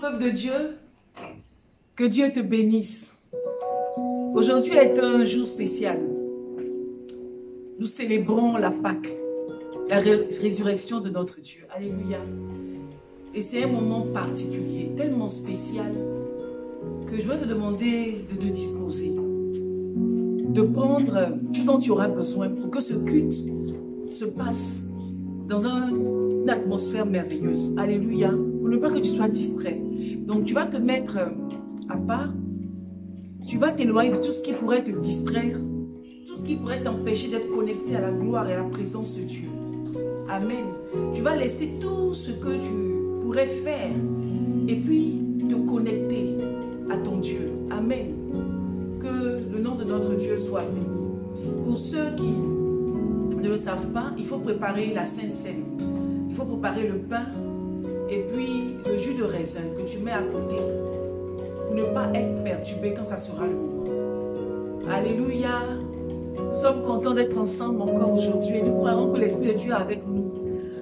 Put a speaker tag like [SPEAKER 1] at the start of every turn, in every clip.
[SPEAKER 1] peuple de Dieu, que Dieu te bénisse. Aujourd'hui est un jour spécial. Nous célébrons la Pâque, la résurrection de notre Dieu. Alléluia. Et c'est un moment particulier, tellement spécial, que je veux te demander de te disposer, de prendre ce dont tu auras besoin pour que ce culte se passe dans une atmosphère merveilleuse. Alléluia. Pour ne pas que tu sois distrait. Donc tu vas te mettre à part. Tu vas t'éloigner de tout ce qui pourrait te distraire, tout ce qui pourrait t'empêcher d'être connecté à la gloire et à la présence de Dieu. Amen. Tu vas laisser tout ce que tu pourrais faire et puis te connecter à ton Dieu. Amen. Que le nom de notre Dieu soit béni. Pour ceux qui ne le savent pas, il faut préparer la Sainte Seine. Il faut préparer le pain et puis le jus de raisin que tu mets à côté pour ne pas être perturbé quand ça sera le moment. Alléluia. Nous sommes contents d'être ensemble encore aujourd'hui et nous croyons que l'Esprit de Dieu est avec nous.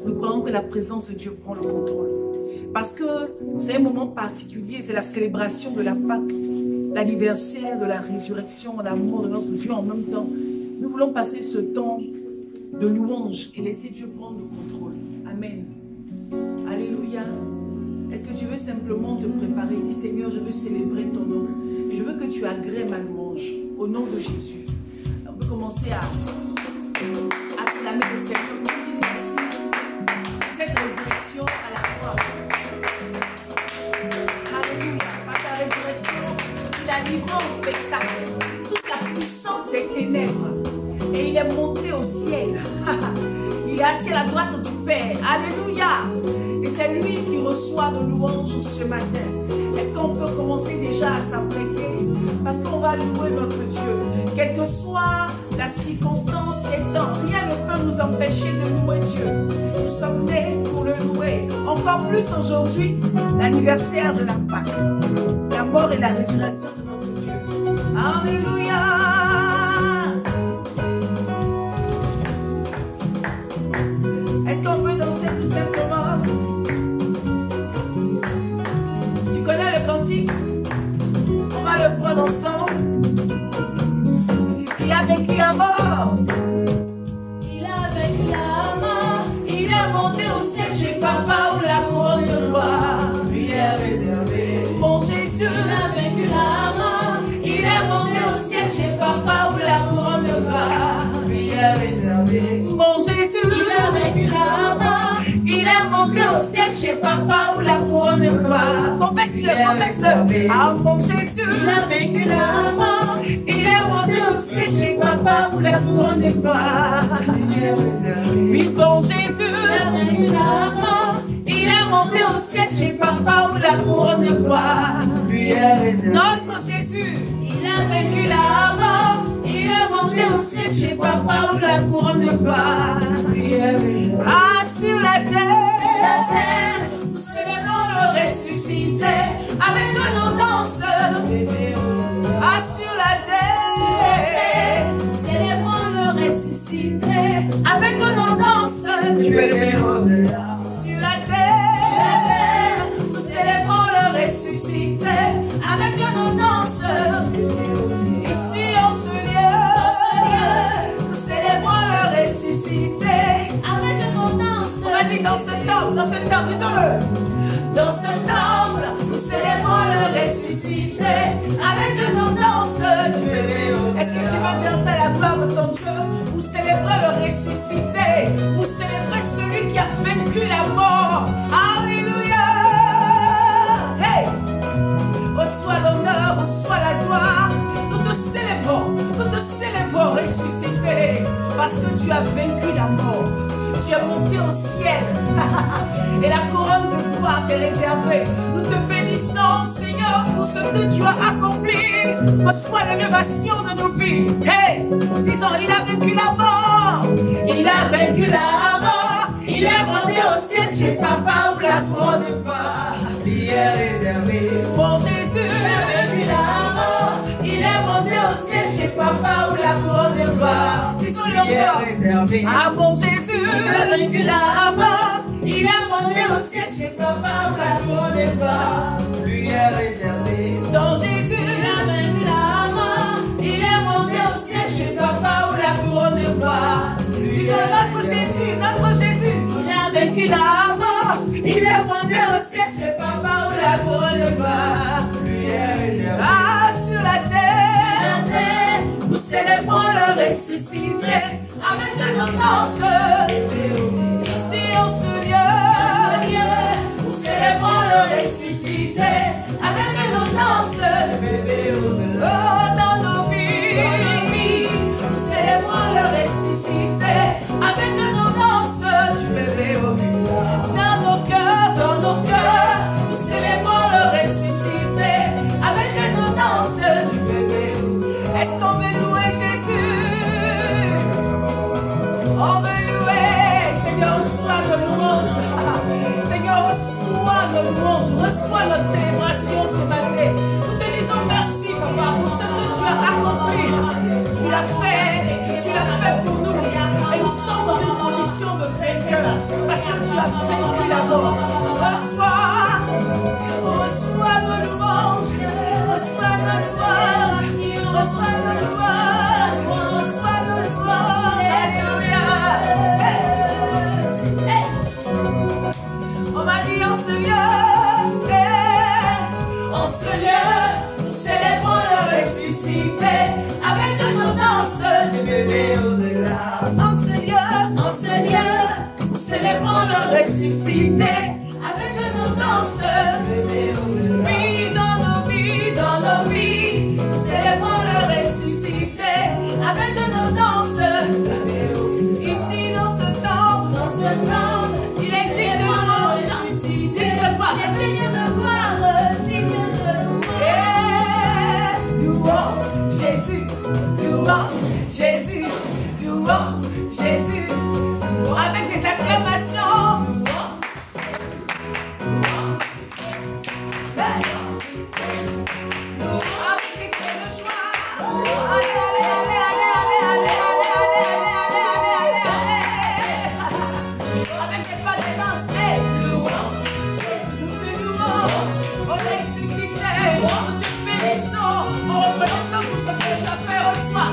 [SPEAKER 1] Nous croyons que la présence de Dieu prend le contrôle. Parce que c'est un moment particulier, c'est la célébration de la Pâque, l'anniversaire de la résurrection, l'amour de notre Dieu en même temps. Nous voulons passer ce temps de louange et laisser Dieu prendre le contrôle. Amen. Alléluia. Est-ce que tu veux simplement te préparer? Dis Seigneur, je veux célébrer ton nom. Et je veux que tu agrées ma louange au nom de Jésus. On peut commencer à acclamer le Seigneur. Dis merci. Cette résurrection à la croix. Alléluia. Par ta résurrection, il a livré en spectacle toute la puissance des ténèbres. Et il est monté au ciel. Il est assis à la droite du Père. Alléluia. Et c'est lui qui reçoit nos louanges ce matin. Est-ce qu'on peut commencer déjà à s'apprêter? Parce qu'on va louer notre Dieu. Quelle que soit la circonstance et le temps, rien ne peut nous empêcher de louer Dieu. Nous sommes nés pour le louer. Encore plus aujourd'hui, l'anniversaire de la Pâque. La mort et la résurrection de notre Dieu. Alléluia. Est-ce qu'on peut danser tout simplement? Tu connais le cantique? On va le prendre ensemble. Il a vécu la mort. Il a vécu la mort. Il est monté au ciel chez Papa où la couronne de gloire lui est réservée. Mon Jésus, il a vécu la mort. Il est monté au ciel chez Papa où la couronne de gloire lui est réservée. Mon Jésus, il a vécu la mort. Il est monté au ciel chez Papa où la couronne de gloire. Confesse-le, confesse-le. Ah mon Jésus, il a vécu la mort. Il est monté au ciel chez Papa où la couronne de gloire. Oui, mon Jésus, il a vécu la mort. Il est monté au ciel chez Papa où la couronne de gloire. Notre Jésus, il a vécu la mort. Il est monté au ciel chez Papa où la couronne de gloire. Ah, sur la terre, nous célébrons le ressuscité avec nos danses. Ah, sur la terre, nous célébrons le ressuscité avec nos danses. Sur la terre, nous célébrons le ressuscité avec nos danses. Ici en ce lieu, nous célébrons le ressuscité avec nos danses. On va dire dans ce temple, disons-le. Dans ce temple, nous célébrons le ressuscité avec nos danses. Est-ce que tu veux danser à la gloire de ton Dieu? Pour célébrer le ressuscité, pour célébrer celui qui a vaincu la mort. Alléluia. Hey! Reçois l'honneur, reçois la gloire. Nous te célébrons ressuscité, parce que tu as vaincu la mort. Tu es monté au ciel et la couronne de gloire t'est réservée. Nous te bénissons, Seigneur, pour ce que tu as accompli. Reçois l'élévation de nos vies. Hey, disons, il a vaincu la mort. Il a vaincu la mort. Il est monté au ciel chez Papa où la couronne de gloire lui est réservée. Mon Jésus, il a vaincu la mort. Il est monté au ciel chez Papa où la couronne de gloire lui est réservée. Ah mon Jésus, il a vaincu la mort. Il est monté au ciel chez Papa où la couronne de gloire là-bas, il est monté au ciel chez papa où la couronne va. Ah, sur la terre, nous célébrons le ressuscité avec nos danses. Ici en ce lieu, nous célébrons le ressuscité avec nos danses. Oh, dans nos vies, nous célébrons le ressuscité avec nos danses du bébé au dans nos cœurs, nous célébrons le ressuscité avec nos danses du bébé. Est-ce qu'on veut louer Jésus? On veut louer. Seigneur, reçois de louange. Seigneur, reçois de louange. Reçois notre célébration ce matin. Nous te disons merci, papa, pour ce que tu as accompli. Tu l'as fait pour nous. Et nous sommes dans une position de vainqueur parce que tu as vaincu la mort. Reçois nos louanges. Reçois nos louanges. Reçois nos louanges. Reçois nos louanges. Alléluia. On m'a dit en ce lieu, nous célébrons le ressuscité avec nos danses du bébé au-delà. En ce lieu, nous célébrons le ressuscité avec nos danses. Oui, dans nos vies, nous célébrons le ressuscité avec nos danses. Ici, dans ce temps, il est digne de louange. Digne de gloire. Louons Jésus, louons Jésus, louons Jésus, avec des acclamations. Avec des cris de joie. Allez, allez, allez, allez, allez, allez, allez, allez, allez, allez. Avec des pas de danse. Louons Jésus, nous te louons. On ressuscité, nous te bénissons. En reconnaissant tout ce que tu as fait, reçois.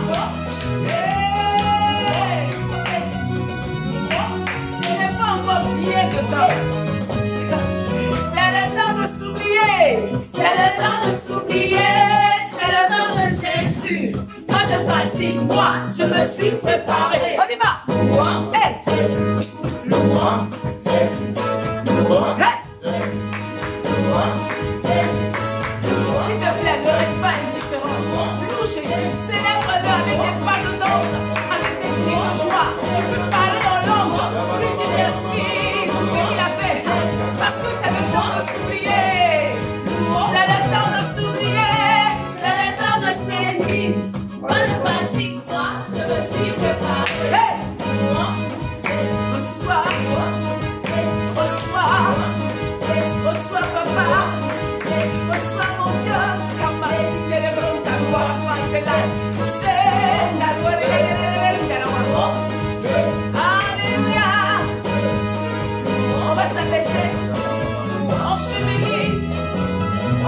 [SPEAKER 1] Je n'ai pas encore oublié dedans. C'est le temps de s'oublier. C'est le temps de s'oublier. C'est le temps de Jésus. Pas de fatigue, moi, je me suis préparé. On y va. Louons Jésus. Louons Jésus. Louons Jésus. Louons Jésus. S'il te plaît, ne reste pas indifférent. Loue Jésus, célèbre-le avec des pas de danse, avec des cris de joie. Tu peux parler en langue, lui dire merci pour ce qu'il a fait. Parce que c'est le temps de s'oublier. C'est le temps de s'oublier. C'est le temps de saisir. Pas de fatigue, moi, je me suis préparé. Hey! Reçois, reçois papa. Reçois mon Dieu, capacité de bon ta gloire, alléluia. On va s'abaisser, on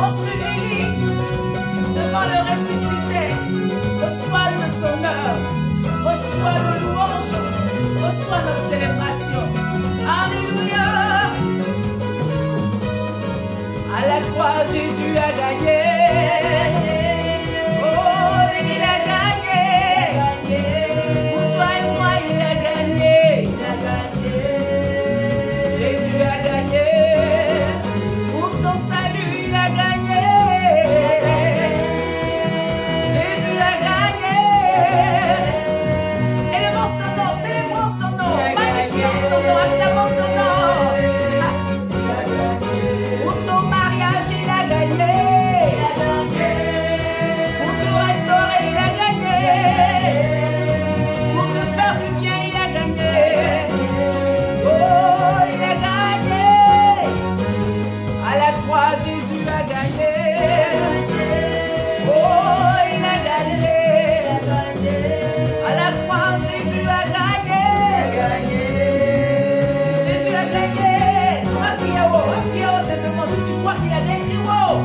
[SPEAKER 1] s'humilie devant le ressuscité. Reçois nos honneurs, reçois nos louanges, reçois notre célébration. Alléluia. À la croix, Jésus a gagné. Oh, il a gagné. Pour toi et moi, il a gagné. Jésus a gagné. Pour ton salut, il a gagné. Jésus a gagné. Élevons son nom, célébrons son nom, magnifions son nom, acclamons son nom. Pour ton mariage, il a gagné. Pour te restaurer, il a gagné. Pour te faire du bien, il a gagné. Oh, il a gagné. À la croix, Jésus a gagné. Oh, il a gagné. À la croix, Jésus a gagné. Jésus a gagné. Simplement, si tu crois qu'il a gagné, wow!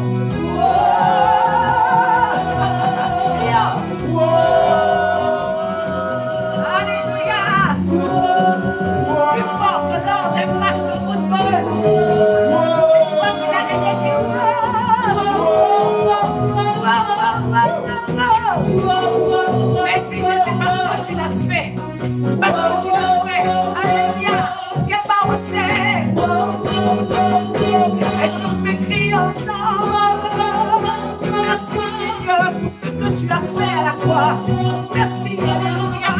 [SPEAKER 1] Alléluia! Plus fort que l'or des matchs de Tu l'as fait à la croix. Merci, alléluia.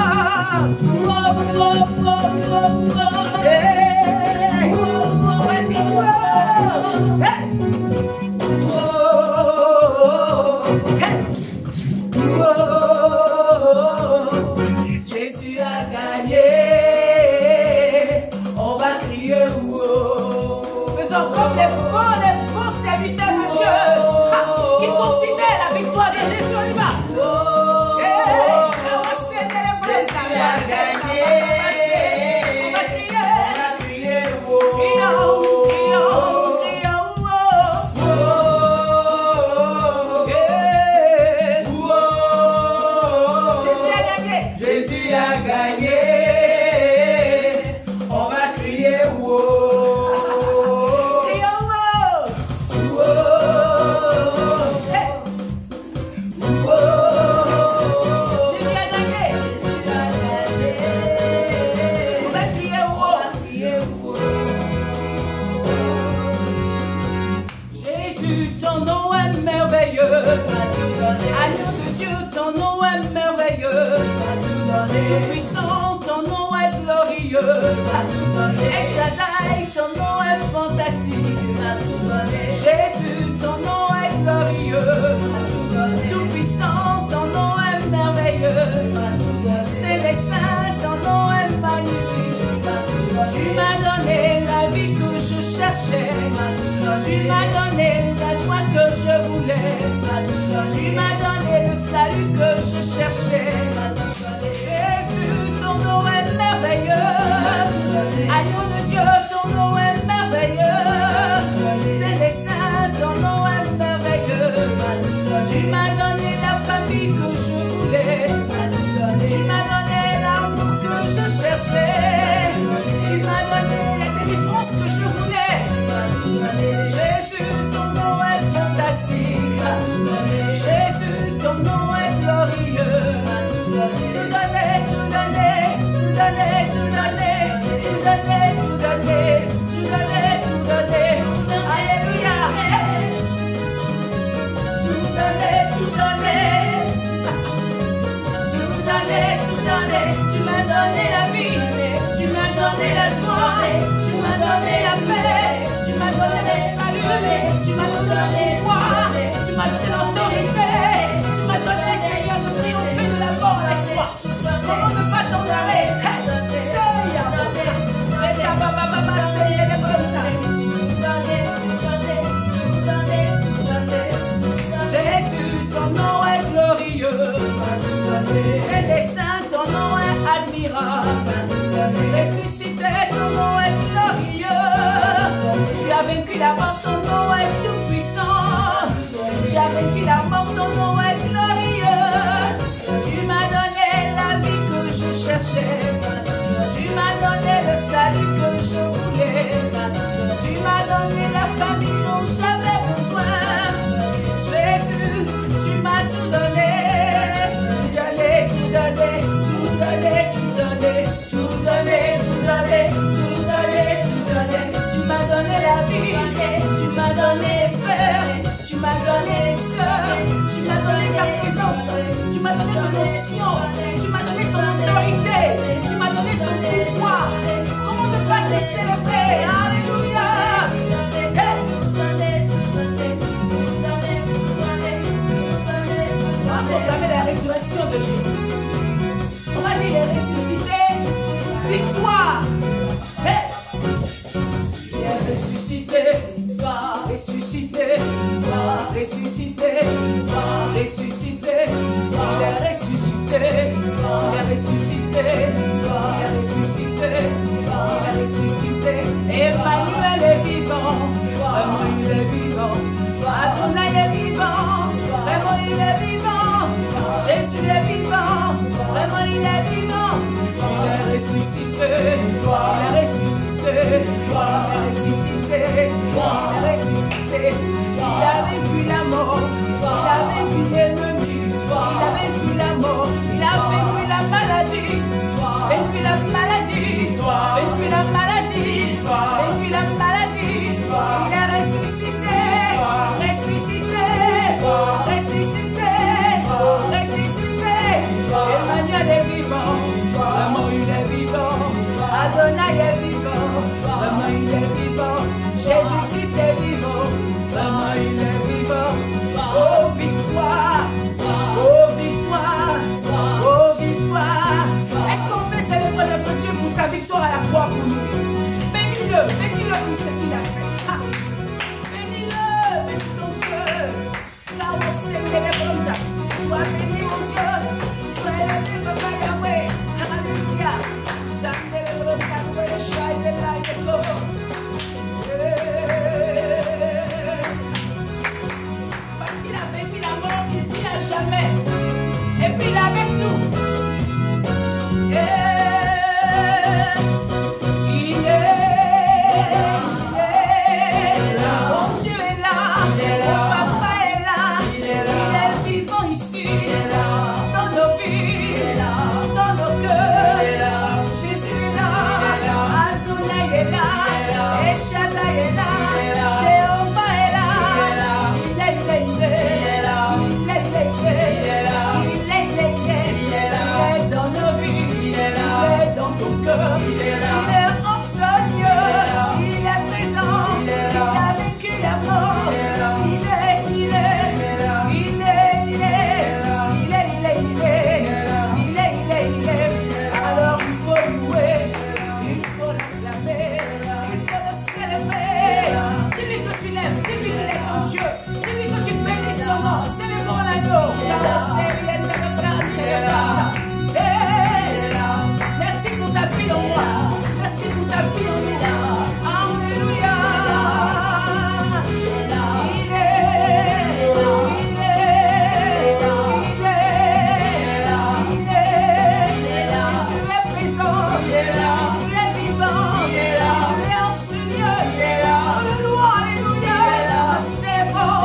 [SPEAKER 1] Jésus a gagné. On va crier wow. Faisons comme les bons serviteurs de Dieu qui considèrent la victoire de Jésus. On y va. Jésus a gagné. On va crier wow. Jésus a gagné. On va crier wow. Jésus a gagné. On va crier wow. Jésus, ton nom est merveilleux. Agneau de Dieu, ton nom est merveilleux. Tout-puissant, ton nom est glorieux. El Shaddai, ton nom est fantastique. Jésus, ton nom est glorieux. Tout-puissant, ton nom est merveilleux. Célestin, ton nom est magnifique. Tu m'as donné la vie que je cherchais. Tu m'as donné la joie que je voulais. Tu m'as donné le salut que je cherchais. Jésus, ton nom est merveilleux. Agneau de Dieu, ton nom est merveilleux. Célestin, ton nom est merveilleux. Tu m'as donné la famille que je voulais. Tu m'as donné l'amour que je cherchais. Tu m'as donné la délivrance que je voulais. Jésus, ton nom est fantastique. Jésus, ton nom est glorieux. Tout donné, tout donné, tout donné, tout donné, tout donné, tout donné, tout donné, tout donné. Alléluia. Tout donné, tout donné. Tout donné, tout donné. Tu m'as donné la vie. Tu m'as donné la joie. Tu m'as donné la paix. Tu m'as donné le salut. Tu m'as donné le pouvoir. Tu m'as donné l'autorité. Tu m'as donné, Seigneur, de triompher de la mort avec toi. Comment ne pas t'en donner? Jésus, ton nom est glorieux. C'est des saints, ton nom est admirable. Ressuscité, ton nom est glorieux. Tu as vaincu la mort, ton nom est tout puissant. Tu as vaincu la mort, ton nom est glorieux. Tu m'as donné la vie que je cherchais. Tu m'as donné le salut que je voulais. Tu m'as donné la famille dont j'avais besoin. Jésus, tu m'as tout donné. Tout donné, tout donné, tout donné, tout donné, tout donné, tout donné, tout donné, tout donné. Tu m'as donné la vie. Tu m'as donné frère. Tu m'as donné sœur. Tu m'as donné ta présence. Tu m'as donné ton onction. Tu m'as donné ton autorité. Tu m'as donné ton pouvoir. Comment ne pas te célébrer? Alléluia. On va proclamer la résurrection de Jésus. On va dire il est ressuscité. Victoire. Il est ressuscité. Ressuscité. Ressuscité. Ressuscité. Il est ressuscité. Il est ressuscité. Il est ressuscité. Il est ressuscité. Emmanuel est vivant. Vraiment il est vivant. Adonai est vivant. Vraiment il est vivant. Jésus est vivant. Vraiment il est vivant. Il est ressuscité. Il est ressuscité. Il est ressuscité. Il est ressuscité. Il a vaincu la mort. Il a vaincu l'ennemi. Il a vaincu la mort. Il a vaincu la maladie. Vaincu la maladie. Vaincu la maladie. Vaincu la maladie. Il est ressuscité. Ressuscité. Ressuscité. puis il est avec nous. Il est là. Mon Dieu est là. Mon papa est là. Il est vivant ici. Dans nos vies, dans nos cœurs. Jésus est là. Adonai est là. El Shaddai est là. Jéhovah est là. Il est là. Dans nos vies, il est dans ton cœur, il est en Seigneur, il est présent, il a vécu la mort, il est. Alors il faut louer, il faut l'acclamer, il faut le célébrer. Dis-lui que tu l'aimes, dis-lui qu'il est ton Dieu, dis-lui que tu bénis son nom, célébrons l'agneau. Merci pour ta vie en moi. Merci pour ta vie en nous. Alléluia. Il est Jésus est présent. Jésus est vivant. Jésus est en ce lieu. Alléluia, alléluia. C'est bon.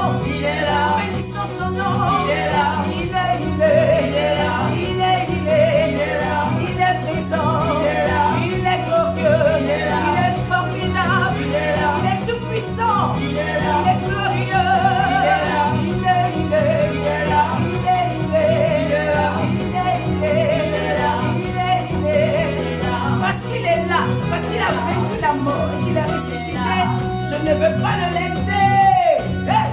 [SPEAKER 1] Bénissons son nom. Il est présent, il est glorieux, il est formidable, il est tout puissant, il est glorieux, parce qu'il est là, parce qu'il a vaincu la mort et qu'il a ressuscité, je ne veux pas le laisser. Hey!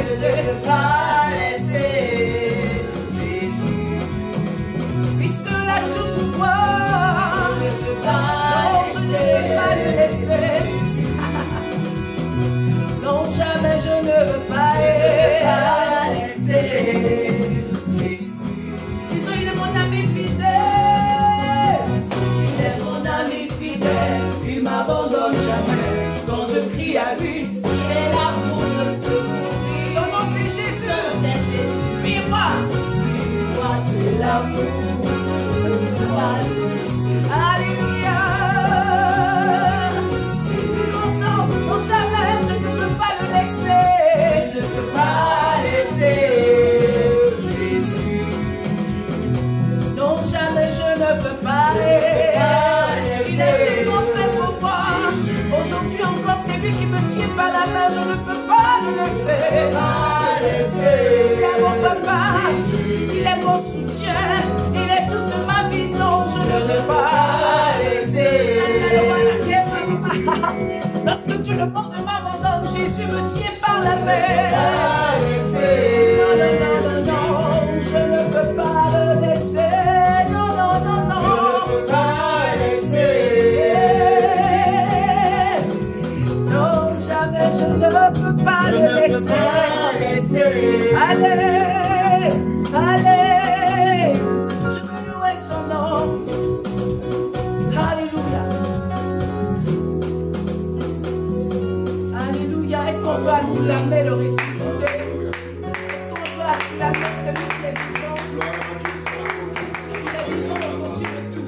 [SPEAKER 1] Je ne peux pas le laisser.
[SPEAKER 2] Jésus.
[SPEAKER 1] Puis cela tout pouvoir. Non, je ne peux pas le laisser. Non, jamais je ne veux pas le laisser. Disons, il est mon ami fidèle. Il est mon ami fidèle. Il m'abandonne jamais. Quand je crie à lui, il est là pour me secourir. Son nom c'est Jésus. Viens-moi. Viens-moi, c'est l'amour. Alléluia. Ensemble, non jamais je ne peux pas le laisser.
[SPEAKER 2] Je ne peux pas laisser Jésus.
[SPEAKER 1] Non jamais je ne peux pas laisser. Il est tellement fait pour moi. Aujourd'hui encore, c'est lui qui me tient par la main, je ne peux pas le laisser. C'est mon papa, il est mon soutien, il est toute ma vie, non, je ne peux pas laisser. Lorsque tout le monde m'abandonne, Jésus me tient par la main. Non, je ne peux pas le laisser. Non, je ne peux pas laisser. Je ne peux pas le laisser. Allez, je veux louer son nom. Alléluia. Alléluia. Est-ce qu'on peut acclamer le ressuscité? Est-ce qu'on peut acclamer celui qui est vivant? Il est vivant au-dessus de tout.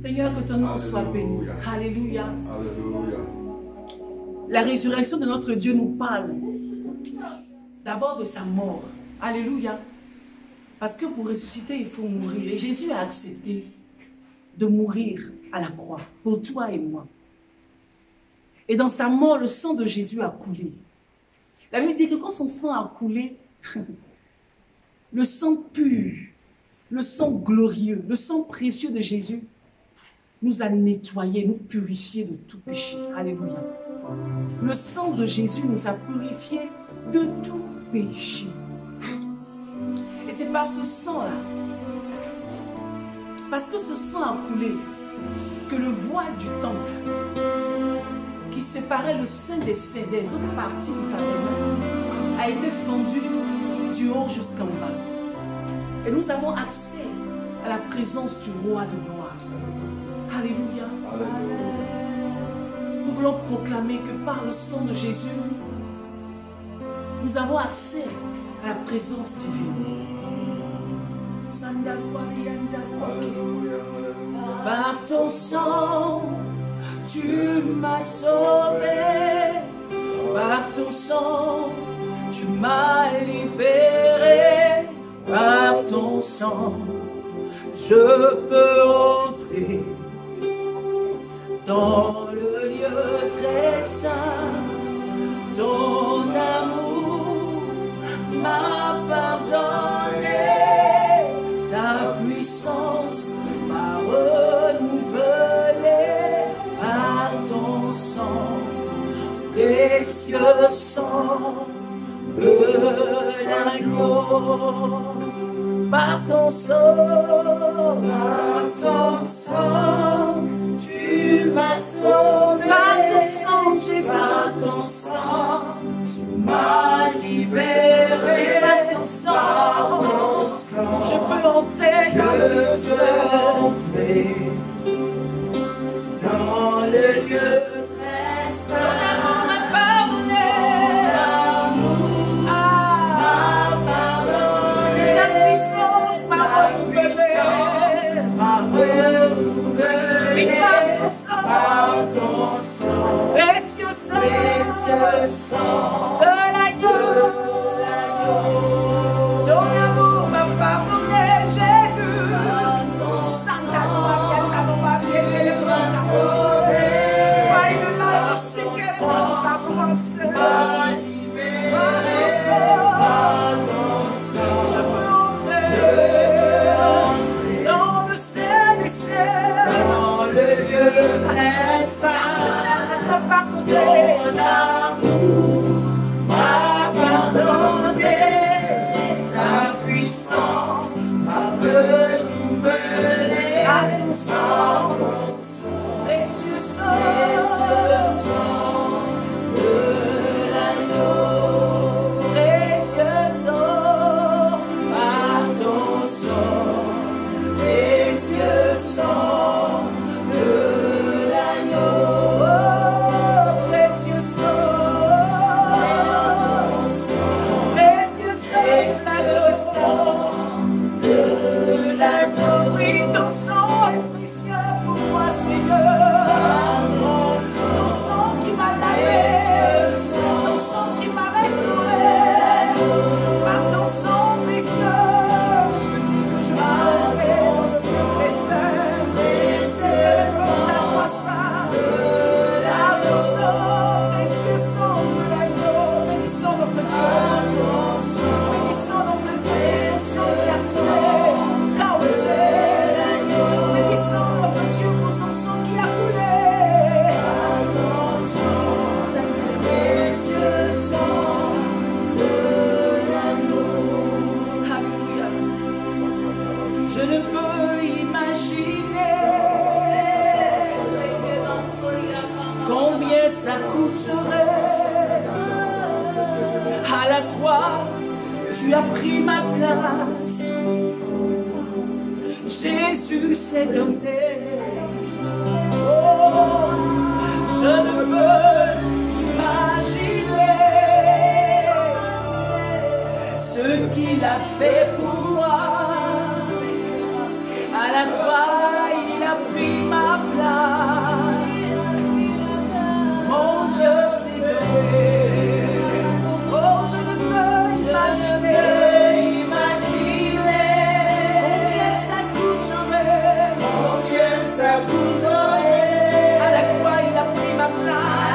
[SPEAKER 1] Seigneur, que ton nom soit béni. Alléluia. La résurrection de notre Dieu nous parle d'abord de sa mort. Alléluia. Parce que pour ressusciter, il faut mourir. Et Jésus a accepté de mourir à la croix pour toi et moi. Et dans sa mort, le sang de Jésus a coulé. La Bible dit que quand son sang a coulé, le sang pur, le sang glorieux, le sang précieux de Jésus nous a nettoyés, nous purifiés de tout péché. Alléluia. Le sang de Jésus nous a purifiés de tout péché. Et c'est par ce sang-là, parce que ce sang a coulé, que le voile du temple qui séparait séparait le sein des saints des autres parties du tabernacle a été fendu du haut jusqu'en bas. Et nous avons accès à la présence du roi de gloire. Alléluia. Nous voulons proclamer que par le sang de Jésus, nous avons accès à la présence divine. Par ton sang, tu m'as sauvé. Par ton sang, tu m'as libéré. Par ton sang, je peux entrer dans le lieu très saint. Ton amour m'a pardonné. Ta puissance m'a renouvelé. Par ton sang, précieux sang de l'agneau. Par ton sang, tu m'as sauvé. Par ton sang, Jésus, par ton sang, tu m'as libéré. Par ton sang, je peux entrer dans le lieu très saint. Ton amour m'a pardonné. Par ton sang, précieux sang de l'agneau. Ton amour m'a pardonné, Jésus. Santa je peux entrer dans le ciel des ciels, dans le lieu très saint. Ton amour m'a pardonné, ta puissance m'a renouvelé. À ton sang, précieux sang de l'agneau, précieux sang, par ton sang, précieux sang de l'agneau, précieux sang, précieux sang de l'agneau. Oui, ton sang est précieux pour moi, Seigneur. Ton sang qui m'a lavé, ton sang qui m'a restauré. Par ton sang précieux, je dis que je peux entrer dans le saint. C'est ta voix sainte. Par ton sang, précieux sang de l'agneau. Bénissons notre Dieu. Bénissons notre Dieu pour son sang qui a sauvé, causé. Bénissons notre Dieu pour son sang qui a coulé. Je ne peux imaginer combien ça coûterait. À la croix, tu as pris ma place. Jésus s'est donné. Oh, je ne peux imaginer ce qu'il a fait pour moi. À la croix, il a pris ma place. Mon Dieu s'est donné. Oh, je ne peux imaginer combien ça coûterait. À la croix, il a pris ma place.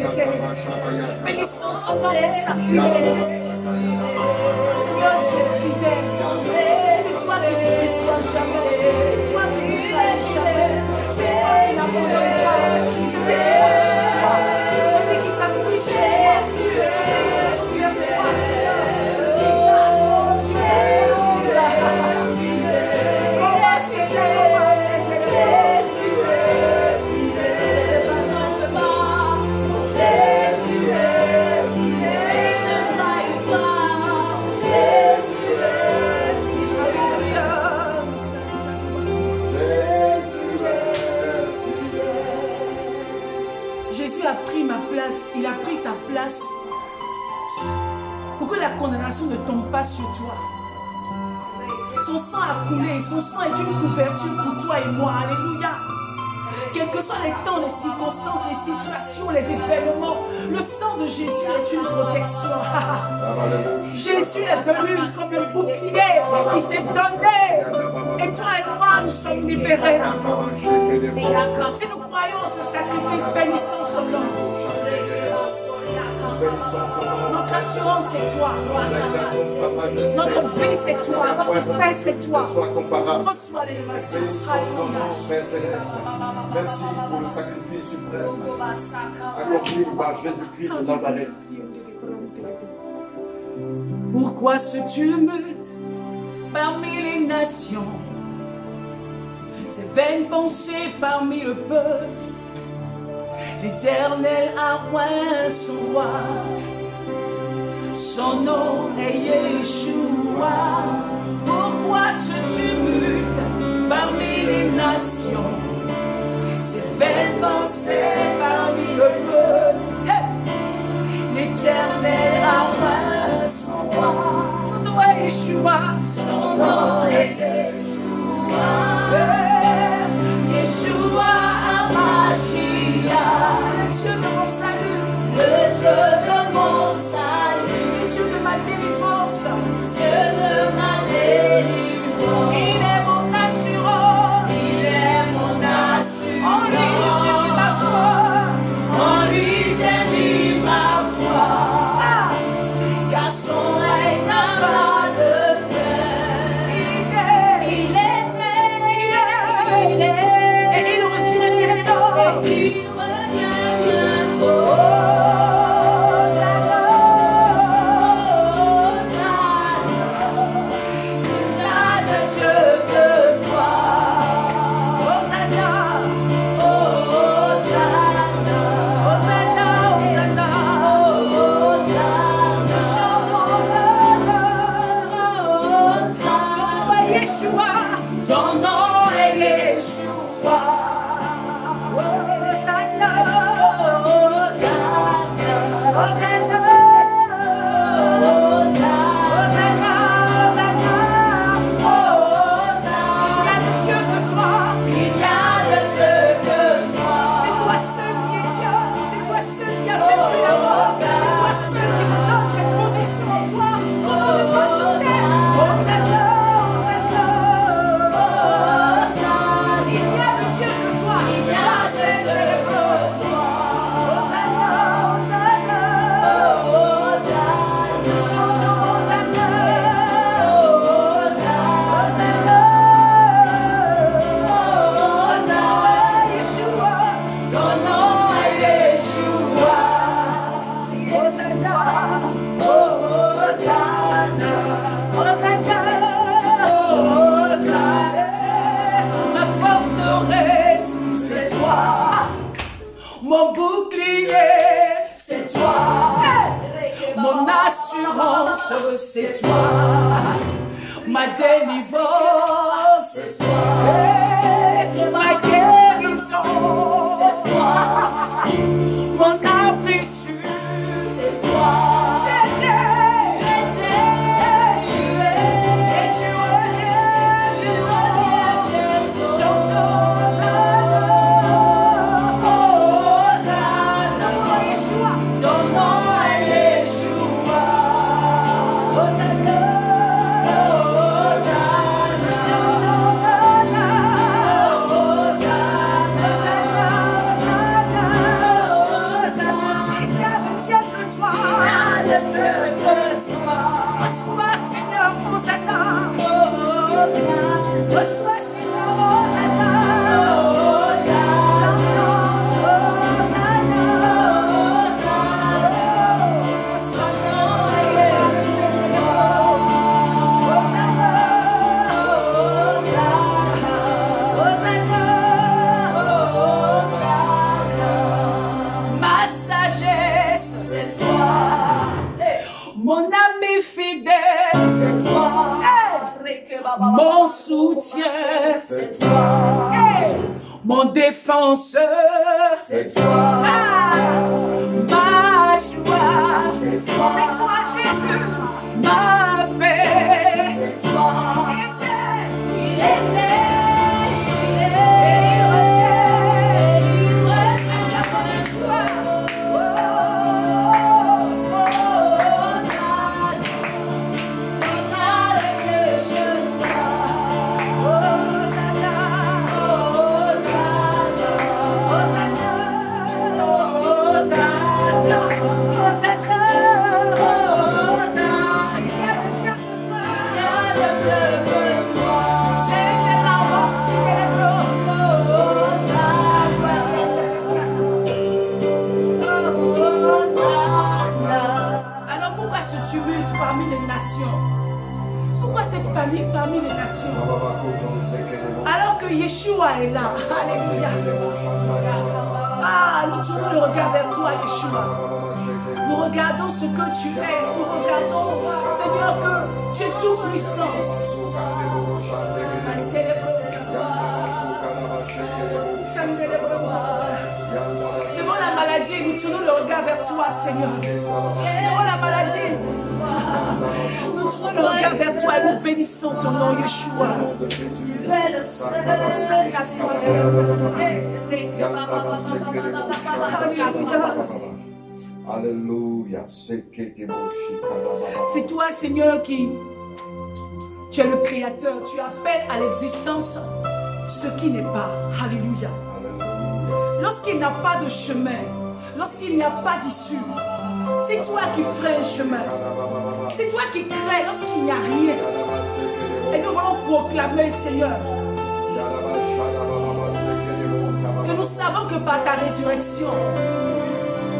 [SPEAKER 1] propriété. Bénissons son nom pour sa fidélité. Seigneur, tu es fidèle. C'est toi qui ne déçois jamais. C'est toi qui ne trahis jamais. C'est toi qui n'abandonnes pas. Celui qui compte sur toi. Celui qui s'appuie sur toi. Celui qui tourne vers toi, Seigneur. Jésus a pris ma place, il a pris ta place pour que la condamnation ne tombe pas sur toi. Son sang a coulé, son sang est une couverture pour toi et moi. Alléluia. Quels que soient les temps, les circonstances, les situations, les événements, le sang de Jésus est une protection. Jésus est venu comme un bouclier, il s'est donné. Et toi et moi, nous sommes libérés. Si nous croyons en ce sacrifice, bénissons son nom. Notre assurance c'est toi. Notre vie c'est toi. Notre paix c'est toi. Reçois l'élévation.
[SPEAKER 3] Merci pour le sacrifice suprême accompli par Jésus-Christ de Nazareth.
[SPEAKER 1] Pourquoi ce tumulte parmi les nations, ces vaines pensées parmi le peuple? L'Éternel a oint son roi, son nom est Yeshua. Pourquoi ce tumulte parmi les nations, ces vaines pensées parmi le peuple? Hey! L'Éternel a oint son roi, son nom est Yeshua, son nom est Yeshua. Yeshua Hamashiach, le Dieu de mon salut, le Dieu de mon salut, le Dieu de ma délivrance, Dieu de ma délivrance. Il est mon assurance, il est mon assurance. En lui j'ai mis ma foi, en lui j'ai mis ma foi. Ah, car son règne n'a pas de fin. Il était, et il revient bientôt. Il revient bientôt. Hosanna, Hosanna. Il n'y a de Dieu que toi. Hosanna, Hosanna, Hosanna, Hosanna, Hosanna. Nous chantons Hosanna, Hosanna. Ton nom est Yeshua, ton nom est Yeshua. Hosanna, Hosanna, Hosanna, Hosanna, Hosanna, Hosanna. Il y a de Dieu que toi, il y a de Dieu que toi. C'est toi seul qui es Dieu, c'est toi seul qui as vaincu la mort, c'est toi seul qui me donne cette position en toi. Qu'on ne peut pas chanter. Hosanna, Hosanna, Hosanna. Il y a de Dieu que toi, il y a de Dieu que toi. Hosanna, Hosanna, Hosanna. Nous chantons Hosanna, Hosanna, Hosanna. Yeshua, ton nom est Yeshua. Hosanna, Hosanna, Hosanna, Hosanna. Ma forteresse, c'est toi. Mon bouclier, c'est toi. Mon assurance, c'est toi. Ma délivrance, c'est toi. Ma guérison, c'est toi. Mon abri sûr, c'est toi. Hosanna, Hosanna, Hosanna. mon soutien,
[SPEAKER 2] C'est toi.
[SPEAKER 1] hey, mon défenseur,
[SPEAKER 2] C'est toi.
[SPEAKER 1] ah, ma joie,
[SPEAKER 2] C'est toi.
[SPEAKER 1] c'est toi Jésus, ma paix.
[SPEAKER 2] C'est toi.
[SPEAKER 1] Il
[SPEAKER 2] Il était, il est, il revient.
[SPEAKER 1] Alors pourquoi ce tumulte parmi les nations? Pourquoi cette panique parmi les nations? Alors que Yeshua est là. Alléluia. Ah, nous tournons le regard vers toi, Yeshua. Nous regardons ce que tu es. Nous regardons, Seigneur, que tu es tout puissant. Devant la maladie, nous tournons le regard vers toi, Seigneur. Devant la maladie, nous tournons le regard vers toi et nous bénissons ton nom, Yeshua.
[SPEAKER 3] Alléluia.
[SPEAKER 1] C'est toi, Seigneur, qui tu es le Créateur. Tu appelles à l'existence ce qui n'est pas. Alléluia. Lorsqu'il n'a pas de chemin, lorsqu'il n'y a pas d'issue, c'est toi qui ferais un chemin. C'est toi qui crées lorsqu'il n'y a rien. Et nous voulons proclamer, Seigneur, que nous savons que par ta résurrection,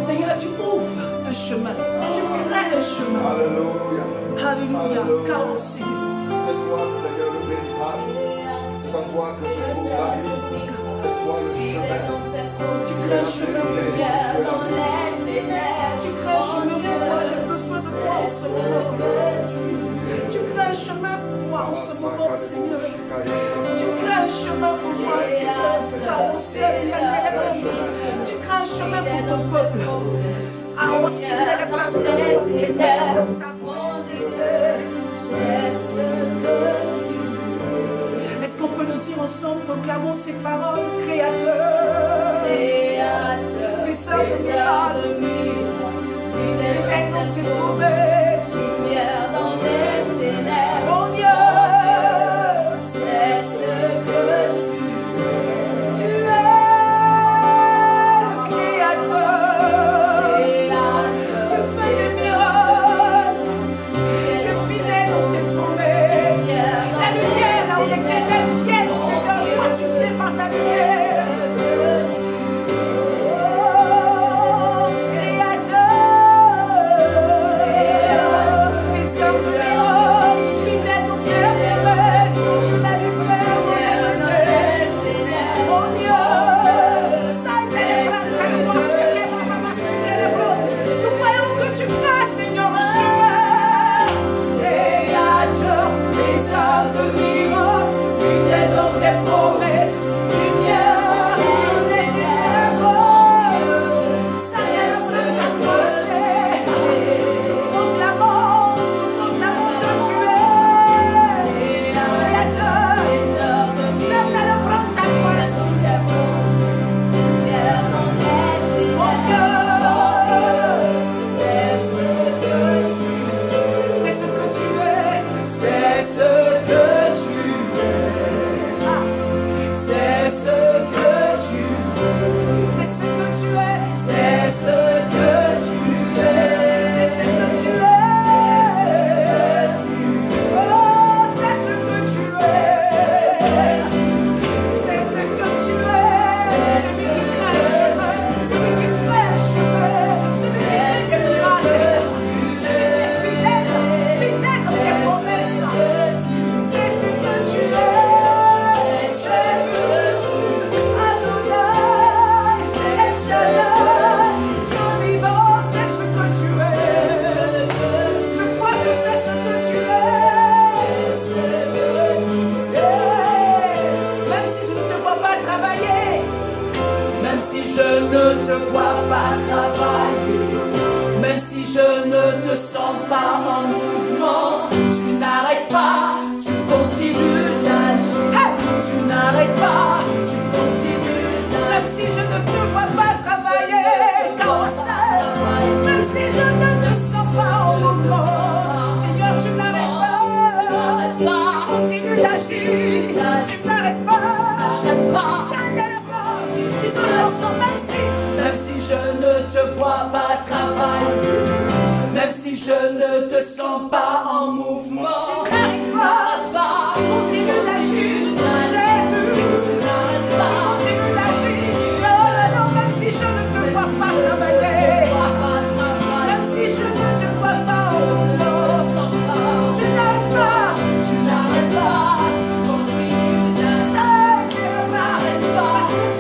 [SPEAKER 1] Seigneur, tu ouvres un chemin. Tu crées un chemin.
[SPEAKER 3] Alléluia.
[SPEAKER 1] Alléluia. Car au Seigneur.
[SPEAKER 3] C'est toi, Seigneur, le véritable. C'est en toi que se trouve la vie. C'est toi le chemin.
[SPEAKER 1] Tu crées un chemin pour moi. Tu crées un chemin pour moi. J'ai besoin de toi en ce moment. Tu crées un chemin pour moi en ce moment, Seigneur. Tu crées un chemin pour moi, Seigneur. Car au Seigneur, tu crées un chemin pour ton peuple. Ah, au Seigneur, est-ce qu'on peut le dire ensemble? Proclamons ces paroles. Créateur, tes sœurs de miracles, fidèle dans tes promesses, lumière dans les ténèbres. Mon Dieu, c'est ce que tu es le Créateur. Tu fais des miracles, tu es fidèle dans tes promesses. La lumière là où les ténèbres viennent, Seigneur, toi tu viens par ta lumière. te vois pas travailler, même si je ne te sens pas en mouvement, tu n'arrêtes pas, tu continues d'agir. Hey! Tu n'arrêtes pas, tu continues d'agir. Même si je ne te vois pas travailler, même si je ne te sens pas en mouvement, Seigneur, tu n'arrêtes pas, tu continues d'agir, tu n'arrêtes pas, disons-le ensemble, même si je ne te vois pas travailler, même si je ne te sens pas en mouvement, tu n'arrêtes pas, tu continues d'agir, Jésus, tu n'arrêtes pas, tu continues d'agir, non, même si je ne te vois pas travailler, même si je ne te vois pas en mouvement, tu n'arrêtes pas, tu n'arrêtes pas, tu continues d'agir, tu n'arrêtes pas, tu es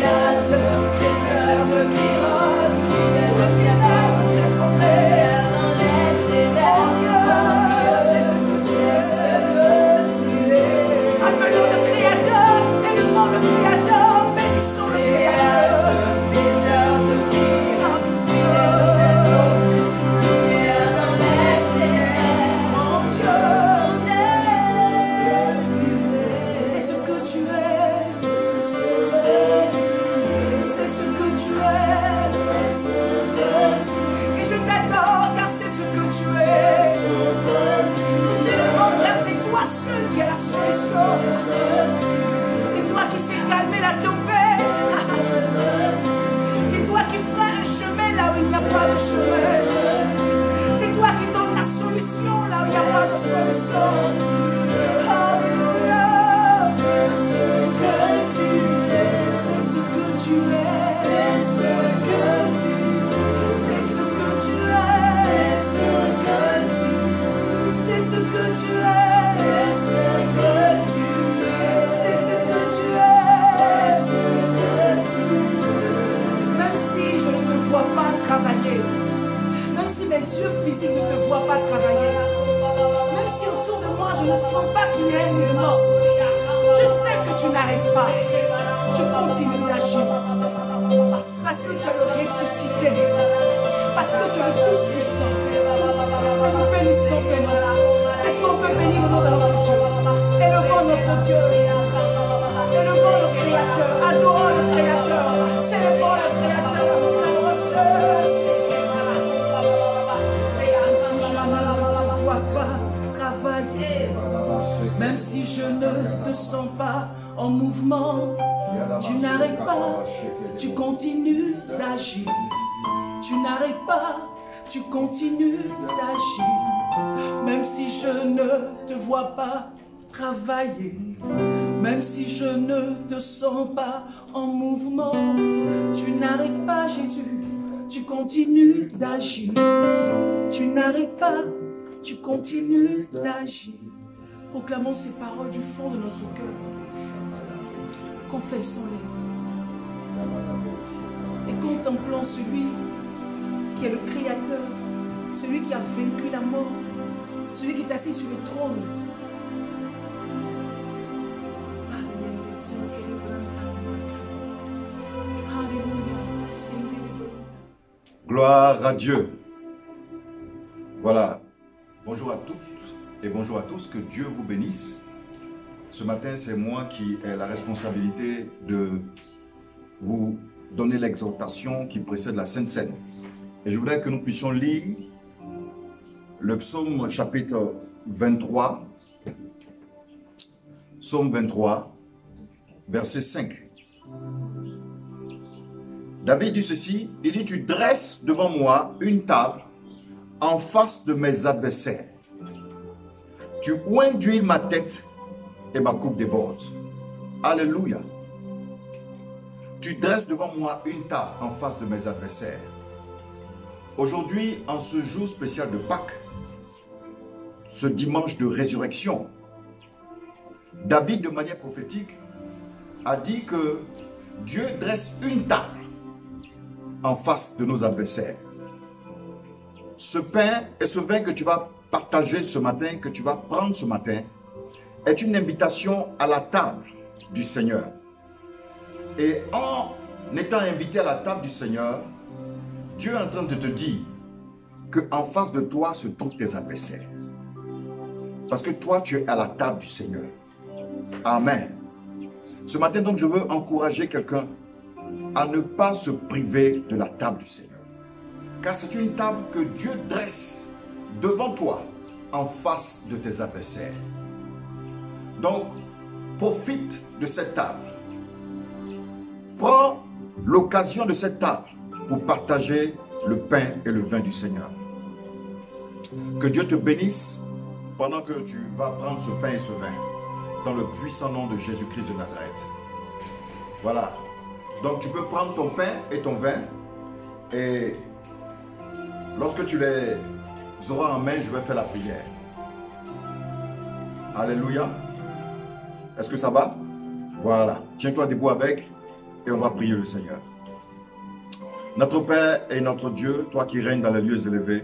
[SPEAKER 1] créateur, créateur de miracles, tu es fidèle, tu es son Père dans les ténèbres, c'est ce que tu es. Appelons le Créateur, élevons le Créateur, bénissons le Créateur. C'est ce que tu es. C'est ce que tu es. Et je t'adore car c'est ce que tu es. T'élevons car c'est toi seul qui as la solution. C'est toi qui sais calmer la tempête. C'est toi qui feras un chemin là où il n'y a pas de chemin. C'est toi qui donnes la solution là où il n'y a pas de solution. Alléluia. C'est ce que tu es. C'est ce que tu es. C'est ce que tu es. C'est ce que tu es. C'est ce que tu es. C'est ce que tu es. C'est ce que tu es. Même si je ne te vois pas travailler, même si mes yeux physiques ne te voient pas travailler, même si autour de moi je ne sens pas qu'il y a un mouvement, je sais que tu n'arrêtes pas, tu continues d'agir, parce que tu es le ressuscité, parce que tu es le tout-puissant. Et nous bénissons tes noms. Est-ce qu'on peut bénir le nom de notre Dieu? Élevons notre Dieu, élevons le Créateur, adorons le Créateur, célébrons le Créateur. Même si je ne te sens pas en mouvement, tu n'arrêtes pas, tu continues d'agir. Tu n'arrêtes pas, tu continues d'agir. Même si je ne te vois pas travailler, même si je ne te sens pas en mouvement, tu n'arrêtes pas, Jésus, tu continues d'agir. Tu n'arrêtes pas, tu continues d'agir. Proclamons ces paroles du fond de notre cœur. Confessons-les. Et contemplons celui qui est le Créateur, celui qui a vaincu la mort, celui qui est assis sur le trône.
[SPEAKER 3] Gloire à Dieu. Voilà. Bonjour à toutes et bonjour à tous. Que Dieu vous bénisse. Ce matin, c'est moi qui ai la responsabilité de vous donner l'exhortation qui précède la Sainte Seine. Et je voudrais que nous puissions lire le psaume chapitre 23. Psaume 23, verset 5. David dit ceci, il dit, tu dresses devant moi une table en face de mes adversaires. Tu oins d'huile ma tête et ma coupe déborde. Alléluia. Tu dresses devant moi une table en face de mes adversaires. Aujourd'hui, en ce jour spécial de Pâques, ce dimanche de résurrection, David, de manière prophétique, a dit que Dieu dresse une table en face de nos adversaires. Ce pain et ce vin que tu vas partager ce matin, que tu vas prendre ce matin, est une invitation à la table du Seigneur. Et en étant invité à la table du Seigneur, Dieu est en train de te dire qu'en face de toi se trouvent tes adversaires. Parce que toi, tu es à la table du Seigneur. Amen. Ce matin, donc, je veux encourager quelqu'un à ne pas se priver de la table du Seigneur. Car c'est une table que Dieu dresse devant toi en face de tes adversaires. Donc, profite de cette table. Prends l'occasion de cette table pour partager le pain et le vin du Seigneur. Que Dieu te bénisse pendant que tu vas prendre ce pain et ce vin dans le puissant nom de Jésus-Christ de Nazareth. Voilà. Donc tu peux prendre ton pain et ton vin et lorsque tu les auras en main, je vais faire la prière. Alléluia. Est-ce que ça va? Voilà. Tiens-toi debout avec et on va prier le Seigneur. Notre Père et notre Dieu, toi qui règnes dans les lieux élevés,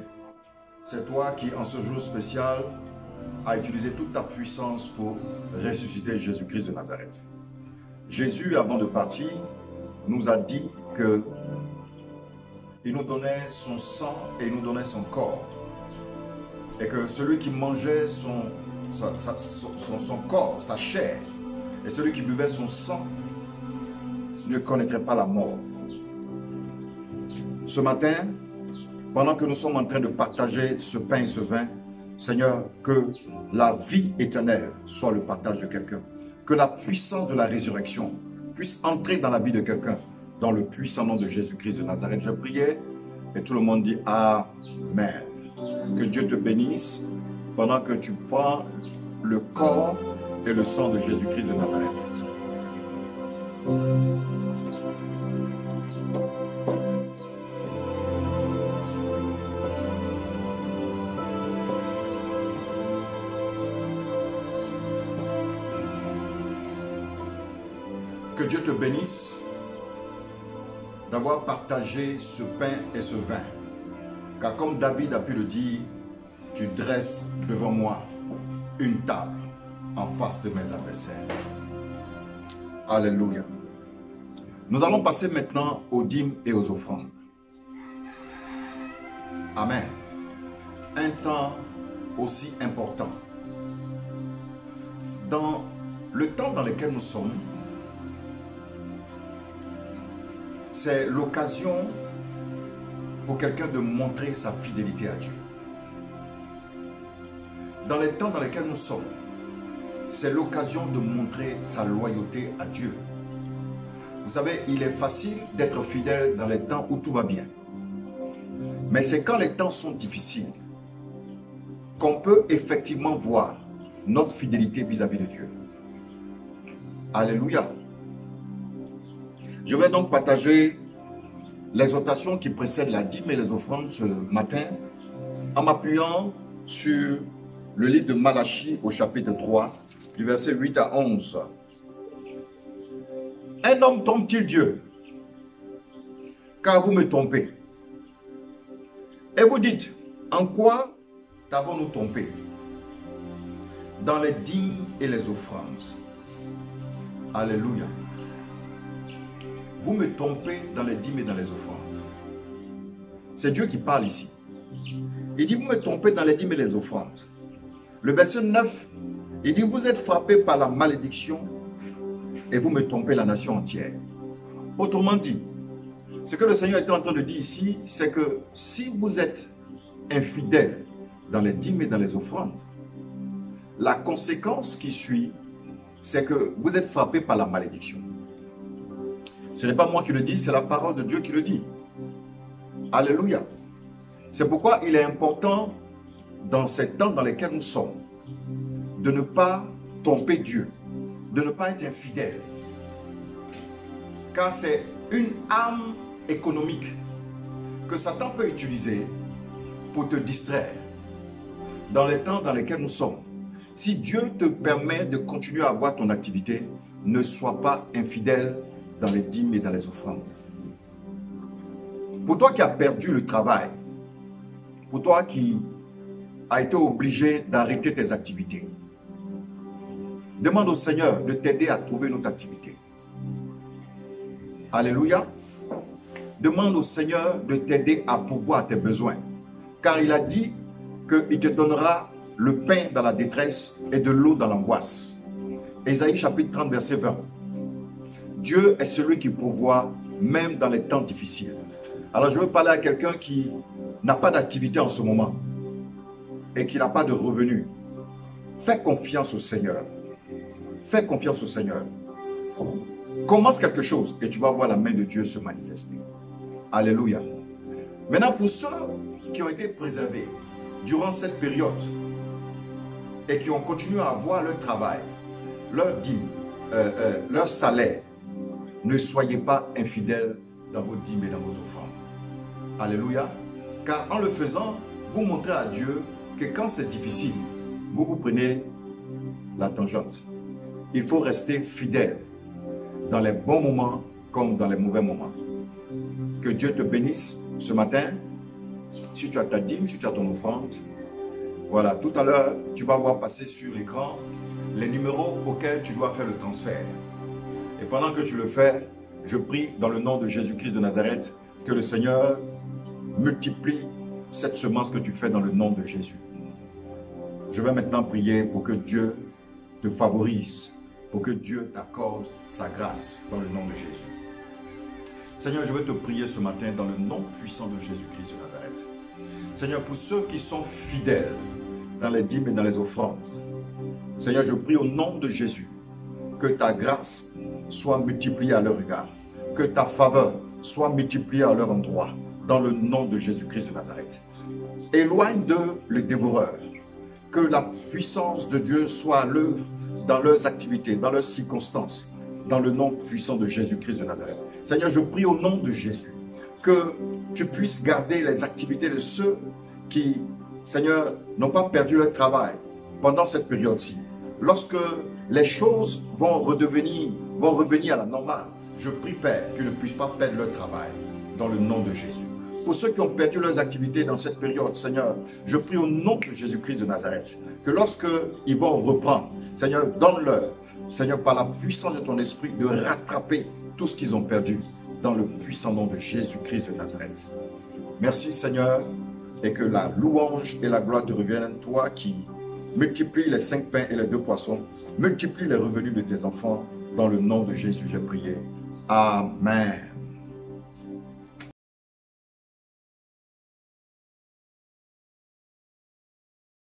[SPEAKER 3] c'est toi qui, en ce jour spécial, as utilisé toute ta puissance pour ressusciter Jésus-Christ de Nazareth. Jésus, avant de partir, nous a dit que il nous donnait son sang et il nous donnait son corps. Et que celui qui mangeait son corps, sa chair, et celui qui buvait son sang ne connaîtrait pas la mort. Ce matin, pendant que nous sommes en train de partager ce pain et ce vin, Seigneur, que la vie éternelle soit le partage de quelqu'un. Que la puissance de la résurrection puisse entrer dans la vie de quelqu'un, dans le puissant nom de Jésus-Christ de Nazareth. Je priais et tout le monde dit Amen. Que Dieu te bénisse pendant que tu prends le corps et le sang de Jésus-Christ de Nazareth. Que Dieu te bénisse d'avoir partagé ce pain et ce vin. Car comme David a pu le dire, tu dresses devant moi une table en face de mes adversaires. Alléluia. Nous allons passer maintenant aux dîmes et aux offrandes. Amen. Un temps aussi important. Dans le temps dans lequel nous sommes, c'est l'occasion pour quelqu'un de montrer sa fidélité à Dieu. Dans les temps dans lesquels nous sommes, c'est l'occasion de montrer sa loyauté à Dieu. Vous savez, il est facile d'être fidèle dans les temps où tout va bien. Mais c'est quand les temps sont difficiles qu'on peut effectivement voir notre fidélité vis-à-vis de Dieu. Alléluia. Je vais donc partager l'exhortation qui précède la dîme et les offrandes ce matin en m'appuyant sur le livre de Malachie au chapitre 3, du verset 8 à 11. Un homme trompe-t-il Dieu? Car vous me trompez. Et vous dites, en quoi t'avons-nous trompé? Dans les dîmes et les offrandes. Alléluia. Vous me trompez dans les dîmes et dans les offrandes. C'est Dieu qui parle ici. Il dit, vous me trompez dans les dîmes et les offrandes. Le verset 9, il dit, vous êtes frappés par la malédiction et vous me trompez la nation entière. Autrement dit, ce que le Seigneur est en train de dire ici, c'est que si vous êtes infidèles dans les dîmes et dans les offrandes, la conséquence qui suit, c'est que vous êtes frappés par la malédiction. Ce n'est pas moi qui le dis, c'est la parole de Dieu qui le dit. Alléluia. C'est pourquoi il est important, dans ces temps dans lesquels nous sommes, de ne pas tromper Dieu, de ne pas être infidèle. Car c'est une arme économique que Satan peut utiliser pour te distraire. Dans les temps dans lesquels nous sommes, si Dieu te permet de continuer à avoir ton activité, ne sois pas infidèle dans les dîmes et dans les offrandes. Pour toi qui as perdu le travail, pour toi qui as été obligé d'arrêter tes activités, demande au Seigneur de t'aider à trouver une autre activité. Alléluia. Demande au Seigneur de t'aider à pourvoir tes besoins. Car il a dit qu'il te donnera le pain dans la détresse et de l'eau dans l'angoisse. Ésaïe chapitre 30 verset 20. Dieu est celui qui pourvoit même dans les temps difficiles. Alors je veux parler à quelqu'un qui n'a pas d'activité en ce moment et qui n'a pas de revenus. Fais confiance au Seigneur. Fais confiance au Seigneur. Commence quelque chose et tu vas voir la main de Dieu se manifester. Alléluia. Maintenant, pour ceux qui ont été préservés durant cette période et qui ont continué à avoir leur travail, leur dîme, leur salaire, ne soyez pas infidèles dans vos dîmes et dans vos offrandes. Alléluia. Car en le faisant, vous montrez à Dieu que quand c'est difficile, vous prenez la tangente. Il faut rester fidèle dans les bons moments comme dans les mauvais moments. Que Dieu te bénisse ce matin. Si tu as ta dîme, si tu as ton offrande, voilà, tout à l'heure, tu vas voir passer sur l'écran les numéros auxquels tu dois faire le transfert. Et pendant que tu le fais, je prie dans le nom de Jésus-Christ de Nazareth que le Seigneur multiplie cette semence que tu fais dans le nom de Jésus. Je vais maintenant prier pour que Dieu te favorise, pour que Dieu t'accorde sa grâce dans le nom de Jésus. Seigneur, je veux te prier ce matin dans le nom puissant de Jésus-Christ de Nazareth. Seigneur, pour ceux qui sont fidèles dans les dîmes et dans les offrandes, Seigneur, je prie au nom de Jésus que ta grâce soit multipliée à leur égard, que ta faveur soit multipliée à leur endroit, dans le nom de Jésus-Christ de Nazareth. Éloigne d'eux le dévoreur, que la puissance de Dieu soit à l'œuvre dans leurs activités, dans leurs circonstances, dans le nom puissant de Jésus-Christ de Nazareth. Seigneur, je prie au nom de Jésus que tu puisses garder les activités de ceux qui, Seigneur, n'ont pas perdu leur travail pendant cette période-ci. Lorsque les choses vont revenir à la normale, je prie, Père, qu'ils ne puissent pas perdre leur travail dans le nom de Jésus. Pour ceux qui ont perdu leurs activités dans cette période, Seigneur, je prie au nom de Jésus-Christ de Nazareth, que lorsqu'ils vont reprendre, Seigneur, donne-leur, Seigneur, par la puissance de ton esprit, de rattraper tout ce qu'ils ont perdu dans le puissant nom de Jésus-Christ de Nazareth. Merci, Seigneur, et que la louange et la gloire te reviennent, toi qui multiplie les 5 pains et les 2 poissons, multiplie les revenus de tes enfants. Dans le nom de Jésus, j'ai prié. Amen.